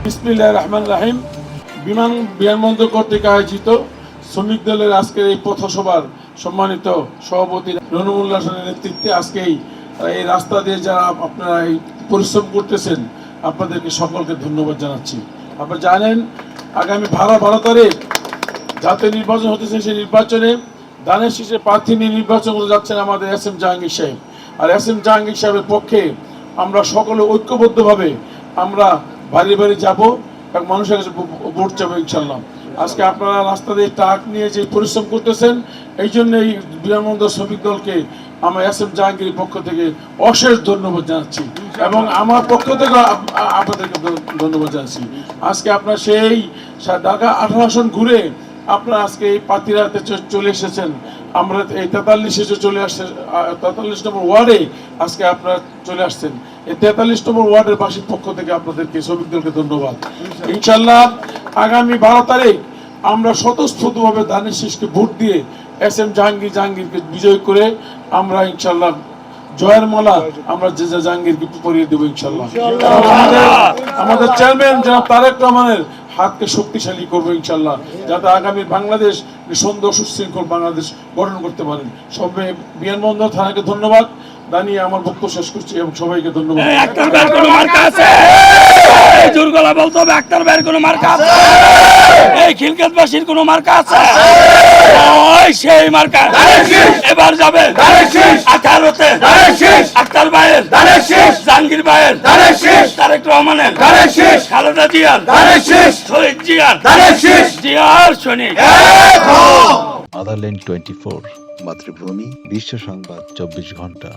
বিসমিল্লাহির রহমানির রহিম। বিমানবন্দর কর্তৃক আয়োজিত শ্রমিক দলের আজকের এই পথসভার সম্মানিত সভাপতি রনমুল্লাহ খানের নেতৃত্বে আজকে এই রাস্তা দিয়ে যারা আপনারা এই পরিশ্রম করতেছেন, আপনাদেরকে সকলকে ধন্যবাদ জানাচ্ছি। আপনারা জানেন আগামী 12 তারিখ জাতীয় নির্বাচন হতেছে। সেই নির্বাচনে ধানের শীষে প্রার্থী নিয়ে নির্বাচন করে যাচ্ছেন আমাদের এস.এম. জাহাঙ্গীর সাহেব। আর এস.এম. জাহাঙ্গীর সাহেবের পক্ষে আমরা সকলে ঐক্যবদ্ধভাবে আমরা বাড়ি বাড়ি যাব এবং মানুষের কাছে ভোট চাবো ইনশাল্লাহ। আজকে আপনারা রাস্তা দিয়ে ট্রাক নিয়ে যে পরিশ্রম করতেছেন, এই জন্য এই বিমানবন্দর শ্রমিক দলকে আমার এস.এম. জাহাঙ্গীরের পক্ষ থেকে অশেষ ধন্যবাদ জানাচ্ছি এবং আমার পক্ষ থেকে আপনাদেরকে ধন্যবাদ জানাচ্ছি। আজকে আপনার সেই ঢাকা 18 আসন ঘুরে আপনারা আজকে এই পাতিরাতে চলে এসেছেন। আমরা এই 43 চলে আসছে, 43 নম্বর ওয়ার্ডে আজকে আপনারা চলে আসছেন। এই 43 নম্বর ওয়ার্ডের বাসীর পক্ষ থেকে আপনাদেরকে শ্রমিক দলকে ধন্যবাদ। ইনশাল্লাহ আগামী 12 তারিখ আমরা স্বতঃস্ফূর্তভাবে ধানের শীষকে ভোট দিয়ে এস.এম. জাহাঙ্গীরকে বিজয় করে আমরা ইনশাল্লাহ জয়ের মালা আমরা জাহাঙ্গীরকে পরিয়ে দেবো ইনশাল্লাহ। আমাদের চেয়ারম্যান জনাব তারেক রহমানের হাতকে শক্তিশালী করবো ইনশাল্লাহ, যাতে আগামী বাংলাদেশ সুন্দর সুশৃঙ্খল বাংলাদেশ গঠন করতে পারেন। সবাই বিমানবন্দর থানাকে ধন্যবাদ জানিয়ে আমার বক্তব্য শেষ করছি এবং সবাইকে ধন্যবাদ। জোরগলা বলতে হবে, আক্তার ভাইয়ের কোনো মার্কা আছে? এই খিলক্ষেতবাসীর কোনো মার্কা আছে? ওই সেই মার্কা এবার যাবে 18-তে আক্তার ভাইয়ের, জাহাঙ্গীর ভাইয়ের, তারেক রহমানের, খালেদা জিয়ার, শহীদ জিয়ার, জিয়ার সৈনিক। আদারল্যান্ড 24 মাতৃভূমি বিশ্ব সংবাদ 24 ঘন্টা।